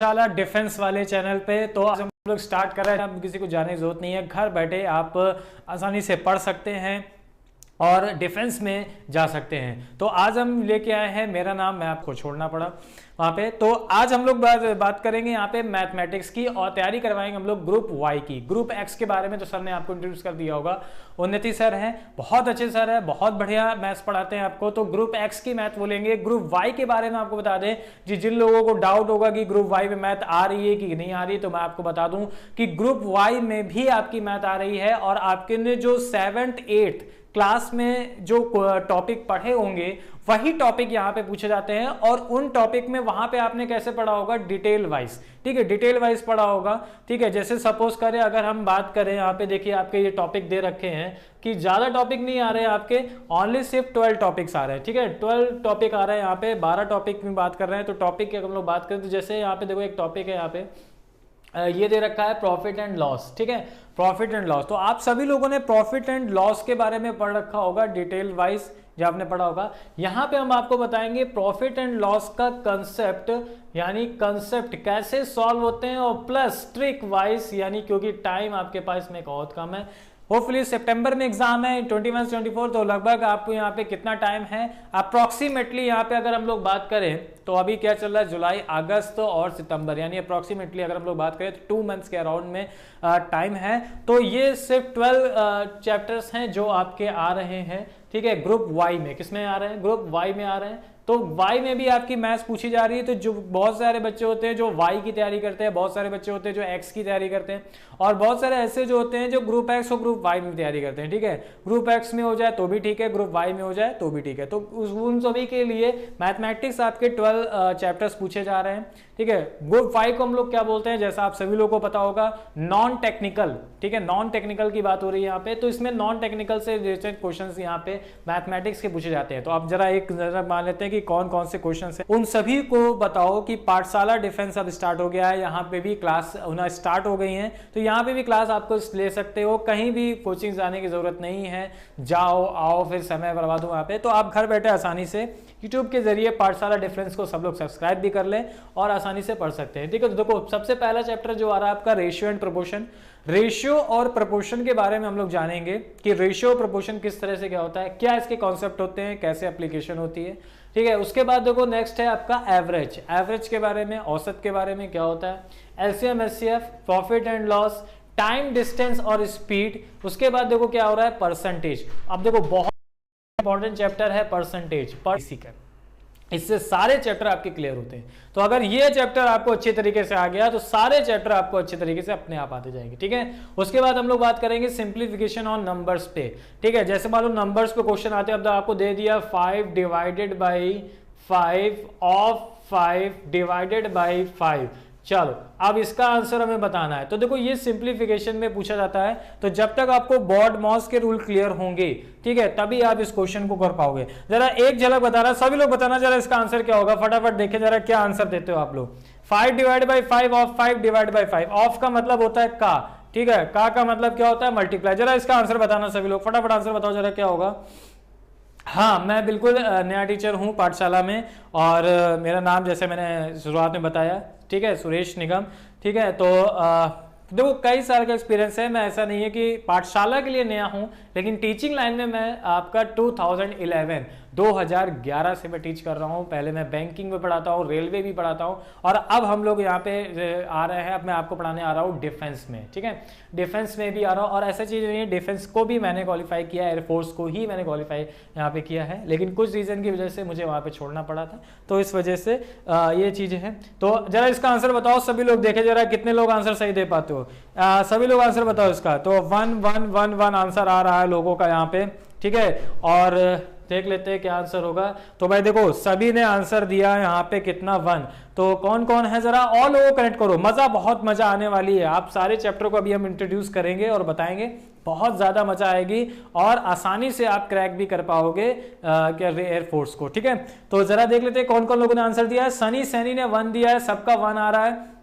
पाठशाला डिफेंस वाले चैनल पे। तो आज हम लोग स्टार्ट कर रहे हैं। अब किसी को जाने की जरूरत नहीं है, घर बैठे आप आसानी से पढ़ सकते हैं और डिफेंस में जा सकते हैं। तो आज हम लेके आए हैं मेरा नाम, मैं आपको छोड़ना पड़ा वहाँ पे। तो आज हम लोग बात करेंगे यहाँ पे मैथमेटिक्स की और तैयारी करवाएंगे हम लोग ग्रुप वाई की। ग्रुप एक्स के बारे में तो सर ने आपको इंट्रोड्यूस कर दिया होगा, उन्नति सर हैं, बहुत अच्छे सर है, बहुत बढ़िया मैथ्स पढ़ाते हैं आपको। तो ग्रुप एक्स की मैथ बोलेंगे। ग्रुप वाई के बारे में आपको बता दें जी, जिन लोगों को डाउट होगा कि ग्रुप वाई में मैथ आ रही है कि नहीं आ रही, तो मैं आपको बता दूं कि ग्रुप वाई में भी आपकी मैथ आ रही है। और आपके ने जो 7th 8th क्लास में जो टॉपिक पढ़े होंगे वही टॉपिक यहाँ पे पूछे जाते हैं। और उन टॉपिक में वहां पे आपने कैसे पढ़ा होगा, डिटेल वाइज, ठीक है, डिटेल वाइज पढ़ा होगा, ठीक है। जैसे सपोज करें अगर हम बात करें, यहाँ पे देखिए आपके ये टॉपिक दे रखे हैं कि ज्यादा टॉपिक नहीं आ रहे हैं आपके, ओनली सिर्फ 12 टॉपिक्स आ रहे हैं, ठीक है। 12 टॉपिक आ रहे हैं यहाँ पे, 12 टॉपिक में बात कर रहे हैं। तो टॉपिक की अगर हम लोग बात करें तो जैसे यहाँ पे देखो एक टॉपिक है, यहाँ पे ये दे रखा है प्रॉफिट एंड लॉस, ठीक है, प्रॉफिट एंड लॉस। तो आप सभी लोगों ने प्रॉफिट एंड लॉस के बारे में पढ़ रखा होगा डिटेल वाइज, जो आपने पढ़ा होगा। यहां पे हम आपको बताएंगे प्रॉफिट एंड लॉस का कंसेप्ट, यानी कंसेप्ट कैसे सॉल्व होते हैं, और प्लस ट्रिक वाइज, यानी क्योंकि टाइम आपके पास में बहुत कम है। होपफुली सितंबर में एग्जाम है 21-24, तो लगभग आपको यहाँ पे कितना टाइम है अप्रोक्सीमेटली, यहाँ पे अगर हम लोग बात करें तो अभी क्या चल रहा है, जुलाई, अगस्त और सितंबर, यानी अप्रोक्सीमेटली अगर हम लोग बात करें तो 2 मंथ्स के अराउंड में टाइम है। तो ये सिर्फ 12 चैप्टर्स हैं जो आपके आ रहे हैं, ठीक है, ग्रुप वाई में। किसमें आ रहे हैं, ग्रुप वाई में आ रहे हैं। तो वाई में भी आपकी मैथ्स पूछी जा रही है। तो जो बहुत सारे बच्चे होते हैं जो वाई की तैयारी करते हैं, बहुत सारे बच्चे होते हैं जो एक्स की तैयारी करते हैं, और बहुत सारे ऐसे जो होते हैं जो ग्रुप एक्स और ग्रुप वाई में तैयारी करते हैं, ठीक है। ग्रुप एक्स में हो जाए तो भी ठीक है, ग्रुप वाई में हो जाए तो भी ठीक है। तो उन सभी के लिए मैथमेटिक्स आपके 12 चैप्टर्स पूछे जा रहे हैं, ठीक है। ग्रुप वाई को हम लोग क्या बोलते हैं, जैसा आप सभी लोगों को पता होगा, नॉन टेक्निकल, ठीक है, नॉन टेक्निकल की बात हो रही है यहाँ पे। तो इसमें नॉन टेक्निकल से रिलेटेड क्वेश्चंस यहाँ पे मैथमेटिक्स के पूछे जाते हैं। तो आप जरा एक नजर मान लेते हैं कि कौन कौन से क्वेश्चन है, उन सभी को बताओ कि पाठशाला डिफेंस अब स्टार्ट हो गया है। यहाँ पे भी क्लास होना स्टार्ट हो गई है, तो यहाँ पे भी क्लास आपको ले सकते हो, कहीं भी कोचिंग जाने की जरूरत नहीं है, जाओ आओ फिर समय बर्बाद हो। यहाँ पे तो आप घर बैठे आसानी से यूट्यूब के जरिए पाठशाला डिफरेंस को सब लोग सब्सक्राइब भी कर लें और आसानी से पढ़ सकते हैं, ठीक है। तो देखो सबसे पहला चैप्टर जो आ रहा है आपका रेशियो एंड प्रोपोर्शन। रेशियो और प्रोपोर्शन के बारे में हम लोग जानेंगे कि रेशियो और प्रोपोर्शन किस तरह से क्या होता है, क्या इसके कॉन्सेप्ट होते हैं, कैसे एप्लीकेशन होती है, ठीक है। उसके बाद देखो नेक्स्ट है आपका एवरेज। एवरेज के बारे में, औसत के बारे में क्या होता है, LCM HCF, profit and loss, time, distance और स्पीड। उसके बाद देखो क्या हो रहा है, परसेंटेज। अब देखो बहुत इंपॉर्टेंट चैप्टर है परसेंटेज, इससे सारे चैप्टर आपके क्लियर होते हैं। तो अगर ये चैप्टर आपको अच्छे तरीके से आ गया तो सारे चैप्टर आपको अच्छे तरीके से अपने आप आते जाएंगे, ठीक है। उसके बाद हम लोग बात करेंगे सिंप्लीफिकेशन ऑन नंबर्स पे, ठीक है। जैसे मान लो नंबर्स पे क्वेश्चन आते हैं, अब आपको दे दिया 5 divided by 5 of 5 divided by 5, चलो अब इसका आंसर हमें बताना है। तो देखो ये सिंप्लीफिकेशन में पूछा जाता है, तो जब तक आपको बॉड-मॉस के रूल क्लियर होंगे, ठीक है, तभी आप इस क्वेश्चन को कर पाओगे। जरा एक झलक बताना, सभी लोग बताना जरा इसका आंसर क्या होगा, फटाफट देखें जरा क्या आंसर देते हो आप लोग। 5 divide by 5 of 5 divide by 5, of का मतलब होता है का, ठीक है, का मतलब क्या होता है, मल्टीप्लाई। जरा इसका आंसर बताना सभी लोग, फटाफट आंसर बताओ जरा क्या होगा। हाँ, मैं बिल्कुल नया टीचर हूँ पाठशाला में, और मेरा नाम जैसे मैंने शुरुआत में बताया, ठीक है, सुरेश निगम, ठीक है। तो देखो कई साल का एक्सपीरियंस है, मैं ऐसा नहीं है कि पाठशाला के लिए नया हूं, लेकिन टीचिंग लाइन में मैं आपका 2011 से मैं टीच कर रहा हूं। पहले मैं बैंकिंग में पढ़ाता हूं, रेलवे भी पढ़ाता हूं, और अब हम लोग यहाँ पे आ रहे हैं, अब मैं आपको पढ़ाने आ रहा हूँ डिफेंस में, ठीक है, डिफेंस में भी आ रहा हूँ। और ऐसा चीज़ नहीं है, डिफेंस को भी मैंने क्वालिफाई किया है, एयरफोर्स को ही मैंने क्वालिफाई यहाँ पे किया है, लेकिन कुछ रीज़न की वजह से मुझे वहाँ पे छोड़ना पड़ा था, तो इस वजह से ये चीज़ें हैं। तो जरा इसका आंसर बताओ सभी लोग, देखे जरा कितने लोग आंसर सही दे पाते हो। सभी लोग आंसर बताओ इसका। तो 1-1-1-1 आंसर आ रहा है लोगों का यहाँ पे, ठीक है। और देख लेते हैं क्या आंसर होगा। तो भाई देखो सभी ने आंसर दिया है यहाँ पे कितना, 1। तो कौन कौन है जरा और लोगों को कनेक्ट करो, मजा, बहुत मजा आने वाली है। आप सारे चैप्टर को अभी हम इंट्रोड्यूस करेंगे और बताएंगे, बहुत ज्यादा मजा आएगी और आसानी से आप क्रैक भी कर पाओगे क्या एयरफोर्स को, ठीक है। तो जरा देख लेते हैं कौन कौन लोगों ने आंसर दिया है। सनी सैनी ने 1 दिया है, सबका 1 आ रहा है।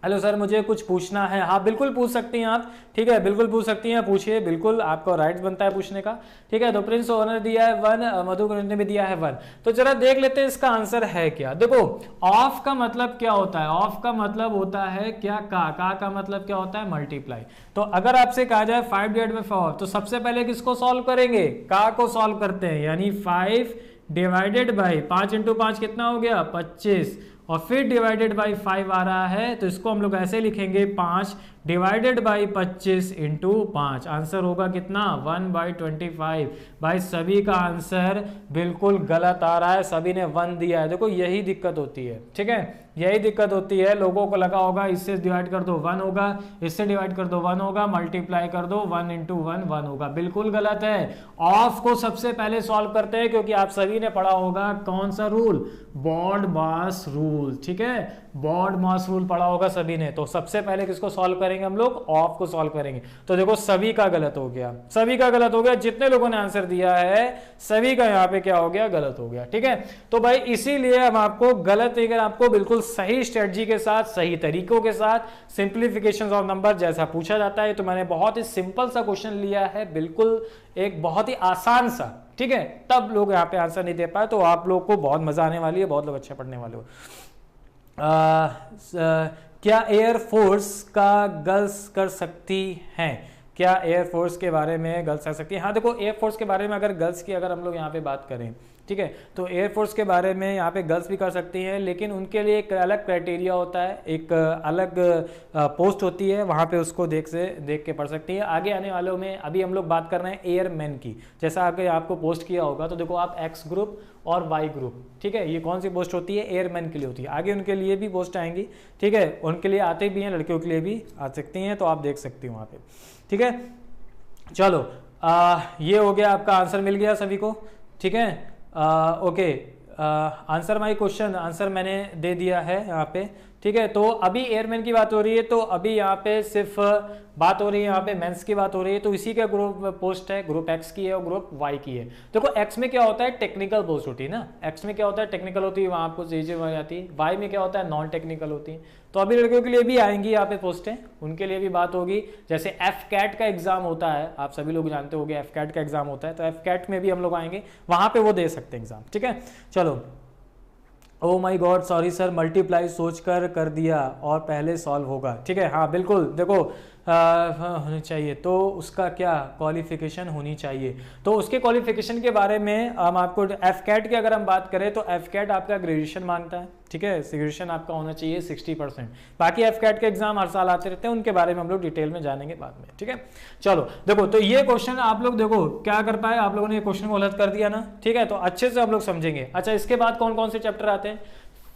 हेलो सर, मुझे कुछ पूछना है। हाँ बिल्कुल पूछ सकती हैं आप, ठीक है, बिल्कुल पूछ सकती हैं, पूछिए, बिल्कुल आपका राइट बनता है पूछने का, ठीक है। तो प्रिंस ओनर दिया है 1, मधु ने भी दिया है 1। तो जरा देख लेते हैं इसका आंसर है क्या। देखो ऑफ का मतलब क्या होता है, ऑफ का मतलब होता है क्या, का मतलब क्या होता है, मल्टीप्लाई। तो अगर आपसे कहा जाए 5/4 तो सबसे पहले किसको सॉल्व करेंगे, का को सॉल्व करते हैं, यानी 5 डिवाइडेड बाई 5 इंटू 5 कितना हो गया 25, और फिर डिवाइडेड बाई 5 आ रहा है, तो इसको हम लोग ऐसे लिखेंगे 5 डिवाइडेड बाई 25 इंटू 5। आंसर होगा कितना 1/25। भाई सभी का आंसर बिल्कुल गलत आ रहा है, सभी ने 1 दिया है। देखो यही दिक्कत होती है, ठीक है, यही दिक्कत होती है। लोगों को लगा होगा इससे डिवाइड कर दो 1 होगा, इससे डिवाइड कर दो 1 होगा, मल्टीप्लाई कर दो 1 इंटू 1 1 होगा। बिल्कुल गलत है। ऑफ को सबसे पहले सॉल्व करते हैं, क्योंकि आप सभी ने पढ़ा होगा कौन सा रूल, बॉड मास रूल, ठीक है, बॉड मास रूल पढ़ा होगा सभी ने। तो सबसे पहले किसको सॉल्व करेंगे हम लोग, ऑफ को सॉल्व करेंगे। तो देखो सभी का गलत हो गया, सभी का गलत हो गया, जितने लोगों ने आंसर दिया है सभी का यहाँ पे क्या हो गया, गलत हो गया, ठीक है। तो भाई इसीलिए हम आपको गलत, अगर आपको बिल्कुल सही स्ट्रेटजी के साथ, सही तरीकों के साथ, सिंप्लीफिकेशन ऑफ नंबर जैसा पूछा जाता है, तो मैंने बहुत ही सिंपल सा क्वेश्चन लिया है, बिल्कुल एक बहुत ही आसान सा, ठीक है। तब लोग यहाँ पे आंसर नहीं दे पाए, तो आप लोग को बहुत मजा आने वाली है, बहुत लोग अच्छे पढ़ने वाले हो। क्या एयरफोर्स का गर्ल्स कर सकती हैं, क्या एयरफोर्स के बारे में गर्ल्स कर सकती है। हाँ देखो एयरफोर्स के बारे में अगर गर्ल्स की अगर हम लोग यहाँ पे बात करें, ठीक है, तो एयरफोर्स के बारे में यहाँ पे गर्ल्स भी कर सकती हैं, लेकिन उनके लिए एक अलग क्राइटेरिया होता है, एक अलग पोस्ट होती है, वहाँ पे उसको देख के पढ़ सकती है। आगे आने वालों में अभी हम लोग बात कर रहे हैं एयरमैन की, जैसा आगे आपको पोस्ट किया होगा, तो देखो आप एक्स ग्रुप और वाई ग्रुप, ठीक है, ये कौन सी पोस्ट होती है, एयरमैन के लिए होती है। आगे उनके लिए भी पोस्ट आएंगी, ठीक है, उनके लिए आते भी हैं, लड़कियों के लिए भी आ सकती हैं, तो आप देख सकती हो वहाँ पे, ठीक है। चलो ये हो गया, आपका आंसर मिल गया सभी को, ठीक है। Okay, answer my question, answer मैंने दे दिया है यहाँ पे, ठीक है। तो अभी एयरमैन की बात हो रही है, तो अभी यहाँ पे सिर्फ बात हो रही है, यहाँ पे मेंस की बात हो रही है, तो इसी का ग्रुप पोस्ट है, ग्रुप एक्स की है और ग्रुप वाई की है। देखो एक्स में क्या होता है, टेक्निकल पोस्ट होती है ना, एक्स में क्या होता है, टेक्निकल होती है, वहाँ आपको चीजें हो जाती है। वाई में क्या होता है, नॉन टेक्निकल होती है। तो अभी लड़कियों के लिए भी आएंगी यहाँ पे पोस्टें, उनके लिए भी बात होगी। जैसे एफ कैट का एग्जाम होता है, आप सभी लोग जानते होंगे एफ कैट का एग्जाम होता है, तो एफ कैट में भी हम लोग आएंगे, वहां पे वो दे सकते हैं एग्जाम, ठीक है। चलो, ओ माई गॉड सॉरी सर, मल्टीप्लाई सोचकर कर दिया और पहले सॉल्व होगा, ठीक है। हाँ बिल्कुल, देखो होनी चाहिए, तो उसका क्या क्वालिफिकेशन होनी चाहिए, तो उसके क्वालिफिकेशन के बारे में हम आपको, एफ कैट की अगर हम बात करें तो एफ कैट आपका ग्रेजुएशन मांगता है, ठीक है, ग्रेजुएशन आपका होना चाहिए 60%। बाकी एफ कैट के एग्जाम हर साल आते रहते हैं, उनके बारे में हम लोग डिटेल में जानेंगे बाद में, ठीक है। चलो देखो, तो ये क्वेश्चन आप लोग देखो क्या कर पाए, आप लोगों ने ये क्वेश्चन को गलत कर दिया ना, ठीक है, तो अच्छे से आप लोग समझेंगे। अच्छा, इसके बाद कौन कौन से चैप्टर आते हैं,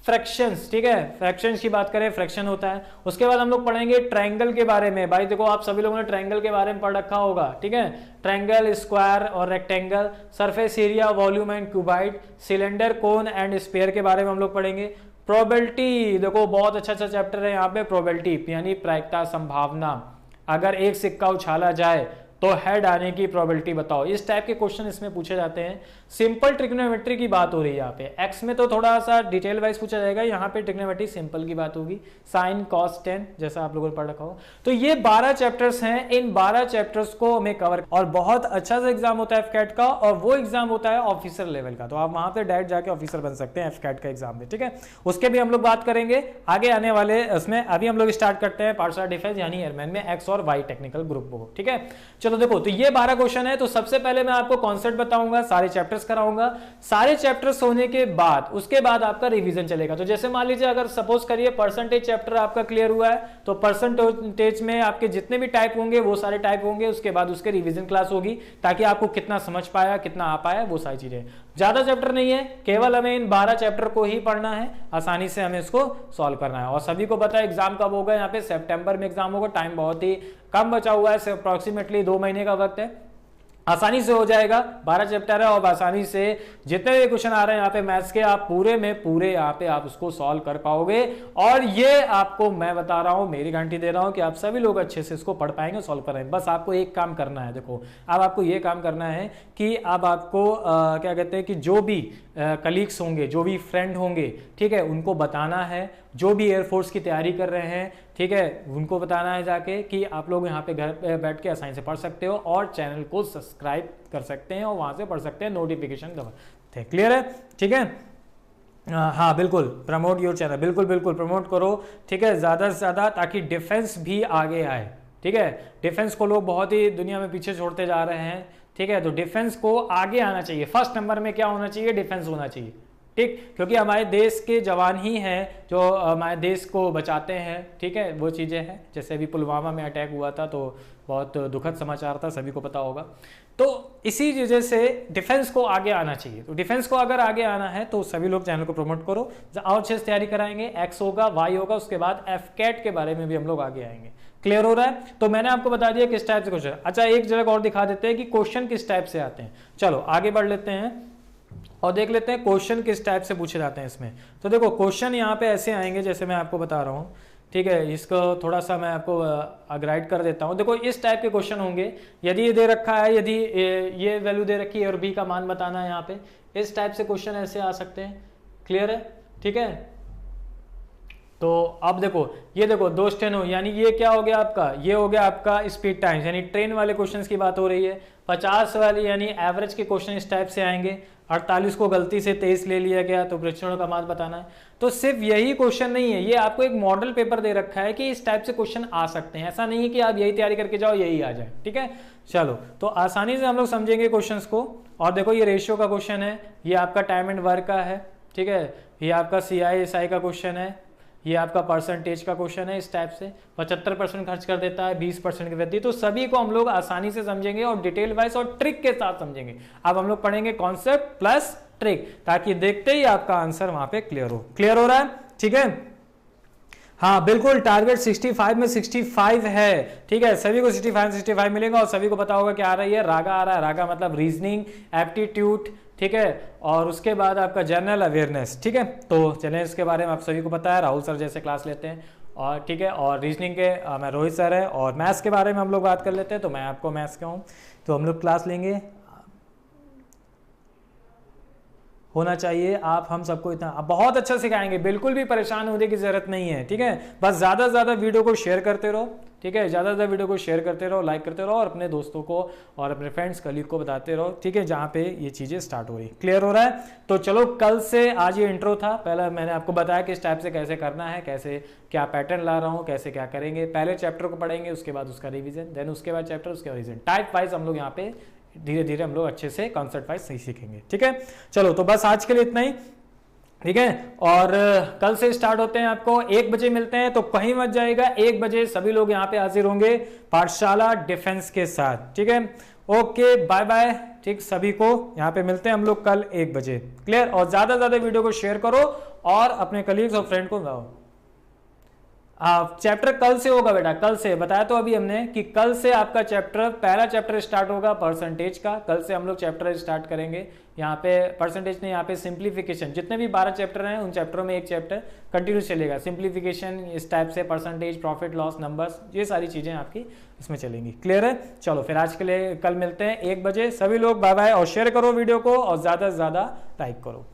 फ्रैक्शंस, ठीक है, फ्रैक्शंस की बात करें, फ्रैक्शन होता है। उसके बाद हम लोग पढ़ेंगे ट्रायंगल के बारे में। भाई देखो आप सभी लोगों ने ट्रायंगल के बारे में पढ़ रखा होगा, ठीक है, ट्रायंगल, स्क्वायर और rectangle, surface area, volume and cuboid, cylinder, cone and sphere के बारे में हम लोग पढ़ेंगे। प्रोबेबिलिटी, देखो बहुत अच्छा चैप्टर है यहाँ पे, प्रोबेबिलिटी यानी प्रायिकता, संभावना, अगर एक सिक्का उछाला जाए तो हेड आने की प्रोबेबिलिटी बताओ, इस टाइप के क्वेश्चन इसमें पूछे जाते हैं। सिंपल ट्रिग्नोमेट्री की बात हो रही है यहाँ पे, एक्स में तो थोड़ा सा डिटेल वाइज पूछा जाएगा, यहाँ पे ट्रिग्नोमेट्री सिंपल की बात होगी, साइन कॉस टेन जैसा आप लोगों ने पढ़ रखा हो। तो ये 12 चैप्टर्स हैं, इन 12 चैप्टर्स को हमें कवर, और बहुत अच्छा सा एग्जाम होता है एफकैट का, और वो एग्जाम होता है ऑफिसर लेवल का, तो आप वहां पे डायरेक्ट जाके ऑफिसर बन सकते हैं एफकैट का एग्जाम में, ठीक है। उसके भी हम लोग बात करेंगे आगे आने वाले उसमें। अभी हम लोग स्टार्ट करते हैं पार्सल डिफेंस यानी एयरमैन में एक्स और वाई टेक्निकल ग्रुप को, ठीक है। चलो देखो, तो ये 12 क्वेश्चन है, तो सबसे पहले मैं आपको कॉन्सेप्ट बताऊंगा, सारे चैप्टर्स कराऊंगा, सारे चैप्टर्स होने के बाद उसके बाद आपका रिवीजन चलेगा। तो जैसे मान लीजिए अगर सपोज करिए परसेंटेज चैप्टर आपका क्लियर हुआ है, तो परसेंटेज में आपके जितने भी टाइप होंगे वो सारे टाइप होंगे, उसके बाद उसके रिवीजन क्लास होगी, ताकि आपको कितना समझ पाया, कितना आ पाया, वो सारी चीजें। ज्यादा चैप्टर नहीं है, केवल हमें इन 12 चैप्टर को ही पढ़ना है, आसानी से हमें इसको सॉल्व करना है। और सभी को पता है एग्जाम कब होगा, यहाँ पे सितंबर में एग्जाम होगा, टाइम बहुत ही कम बचा हुआ है, अप्रोक्सीमेटली 2 महीने का वक्त है, आसानी से हो जाएगा। 12 चैप्टर है और आसानी से जितने भी क्वेश्चन आ रहे हैं यहाँ पे मैथ्स के, आप पूरे में पूरे यहाँ पे आप उसको सॉल्व कर पाओगे। और ये आपको मैं बता रहा हूँ, मेरी गारंटी दे रहा हूँ कि आप सभी लोग अच्छे से इसको पढ़ पाएंगे, सॉल्व कर पाएंगे। बस आपको एक काम करना है, देखो अब आपको ये काम करना है कि अब आपको क्या कहते हैं कि जो भी कलीग्स होंगे, जो भी फ्रेंड होंगे, ठीक है, उनको बताना है, जो भी एयरफोर्स की तैयारी कर रहे हैं, ठीक है, उनको बताना है जाके कि आप लोग यहाँ पे घर पे बैठ के आसानी से पढ़ सकते हो और चैनल को सब्सक्राइब कर सकते हैं और वहाँ से पढ़ सकते हैं, नोटिफिकेशन दबा। क्लियर है? ठीक है, हाँ बिल्कुल, प्रमोट योर चैनल, बिल्कुल बिल्कुल प्रमोट करो, ठीक है, ज़्यादा से ज़्यादा, ताकि डिफेंस भी आगे आए। ठीक है, डिफेंस को लोग बहुत ही दुनिया में पीछे छोड़ते जा रहे हैं। ठीक है, तो डिफेंस को आगे आना चाहिए, फर्स्ट नंबर में क्या होना चाहिए? डिफेंस होना चाहिए। ठीक, क्योंकि हमारे देश के जवान ही हैं जो हमारे देश को बचाते हैं। ठीक है, वो चीज़ें हैं, जैसे अभी पुलवामा में अटैक हुआ था तो बहुत दुखद समाचार था, सभी को पता होगा। तो इसी वजह से डिफेंस को आगे आना चाहिए। तो डिफेंस को अगर आगे आना है तो सभी लोग चैनल को प्रमोट करो, और अच्छे से तैयारी कराएंगे, एक्स होगा, वाई होगा, उसके बाद एफकेट के बारे में भी हम लोग आगे आएंगे। क्लियर हो रहा है? तो मैंने आपको बता दिया किस टाइप से क्वेश्चन। अच्छा, एक जगह और दिखा देते हैं कि क्वेश्चन किस टाइप से आते हैं। चलो आगे बढ़ लेते हैं और देख लेते हैं क्वेश्चन किस टाइप से पूछे जाते हैं इसमें। तो देखो क्वेश्चन यहाँ पे ऐसे आएंगे जैसे मैं आपको बता रहा हूँ। ठीक है, इसको थोड़ा सा मैं आपको अग्राइड कर देता हूँ। देखो इस टाइप के क्वेश्चन होंगे, यदि ये दे रखा है, यदि ये वैल्यू दे रखी है और बी का मान बताना है यहाँ पे, इस टाइप से क्वेश्चन ऐसे आ सकते हैं। क्लियर है? ठीक है, तो अब देखो, ये देखो 2 स्टेनो, यानी ये क्या हो गया आपका? ये हो गया आपका स्पीड टाइम्स, यानी ट्रेन वाले क्वेश्चंस की बात हो रही है। 50 वाली यानी एवरेज के क्वेश्चन इस टाइप से आएंगे। 48 को गलती से 23 ले लिया गया तो परीक्षणों का मान बताना है। तो सिर्फ यही क्वेश्चन नहीं है, ये आपको एक मॉडल पेपर दे रखा है कि इस टाइप से क्वेश्चन आ सकते हैं। ऐसा नहीं है कि आप यही तैयारी करके जाओ यही आ जाए। ठीक है, चलो तो आसानी से हम लोग समझेंगे क्वेश्चंस को। और देखो ये रेशियो का क्वेश्चन है, ये आपका टाइम एंड वर्क का है। ठीक है, ये आपका CISI का क्वेश्चन है, ये आपका परसेंटेज का क्वेश्चन है। इस टाइप से 75% खर्च कर देता है, 20% की वृद्धि। तो सभी को हम लोग आसानी से समझेंगे और डिटेल वाइज और ट्रिक के साथ समझेंगे। अब हम लोग पढ़ेंगे कॉन्सेप्ट प्लस ट्रिक, ताकि देखते ही आपका आंसर वहां पे क्लियर हो। क्लियर हो रहा है? ठीक है, हाँ बिल्कुल, टारगेट 65 में 65 है। ठीक है, सभी को 65 मिलेगा और सभी को पता होगा क्या आ रही है? रागा आ रहा है। रागा मतलब रीजनिंग, एप्टीट्यूड, ठीक है, और उसके बाद आपका जनरल अवेयरनेस। ठीक है, तो चलें इसके बारे में आप सभी को पता है, राहुल सर जैसे क्लास लेते हैं। और ठीक है, और रीजनिंग के मैं रोहित सर है, और मैथ्स के बारे में हम लोग बात कर लेते हैं। तो मैं आपको मैथ्स का हूँ, तो हम लोग क्लास लेंगे, होना चाहिए। आप हम सबको इतना बहुत अच्छा सिखाएंगे, बिल्कुल भी परेशान होने की जरूरत नहीं है। ठीक है, बस ज़्यादा से ज़्यादा वीडियो को शेयर करते रहो। ठीक है, ज़्यादा से ज़्यादा वीडियो को शेयर करते रहो, लाइक करते रहो, और अपने दोस्तों को और अपने फ्रेंड्स कलीग को बताते रहो। ठीक है, जहाँ पे ये चीज़ें स्टार्ट हो रही। क्लियर हो रहा है? तो चलो, कल से आज ये इंट्रो था। पहले मैंने आपको बताया कि इस टाइप से कैसे करना है, कैसे क्या पैटर्न ला रहा हूँ, कैसे क्या करेंगे। पहले चैप्टर को पढ़ेंगे, उसके बाद उसका रिविजन, देन उसके बाद चैप्टर, उसके बाद रिविजन। टाइप वाइज हम लोग यहाँ पे धीरे धीरे हम लोग अच्छे से कॉन्सेप्ट वाइज सही सीखेंगे। ठीक है, चलो तो बस आज के लिए इतना ही। ठीक है, और कल से स्टार्ट होते हैं, आपको 1 बजे मिलते हैं, तो कहीं मत जाएगा। 1 बजे सभी लोग यहाँ पे हाजिर होंगे पाठशाला डिफेंस के साथ। ठीक है, ओके, बाय बाय। ठीक, सभी को यहाँ पे मिलते हैं हम लोग कल 1 बजे। क्लियर? और ज्यादा से ज्यादा वीडियो को शेयर करो और अपने कलीग्स और फ्रेंड को बताओ। चैप्टर कल से होगा बेटा, कल से बताया तो अभी हमने कि कल से आपका चैप्टर, पहला चैप्टर स्टार्ट होगा परसेंटेज का। कल से हम लोग चैप्टर स्टार्ट करेंगे। यहाँ पे परसेंटेज नहीं, यहाँ पे सिंप्लीफिकेशन। जितने भी 12 चैप्टर हैं उन चैप्टरों में एक चैप्टर कंटिन्यू चलेगा। सिंप्लीफिकेशन इस टाइप से, परसेंटेज, प्रॉफिट लॉस, नंबर्स, ये सारी चीजें आपकी इसमें चलेंगी। क्लियर है? चलो फिर आज के लिए कल मिलते हैं 1 बजे। सभी लोग बाय बाय, और शेयर करो वीडियो को और ज्यादा से ज्यादा लाइक करो।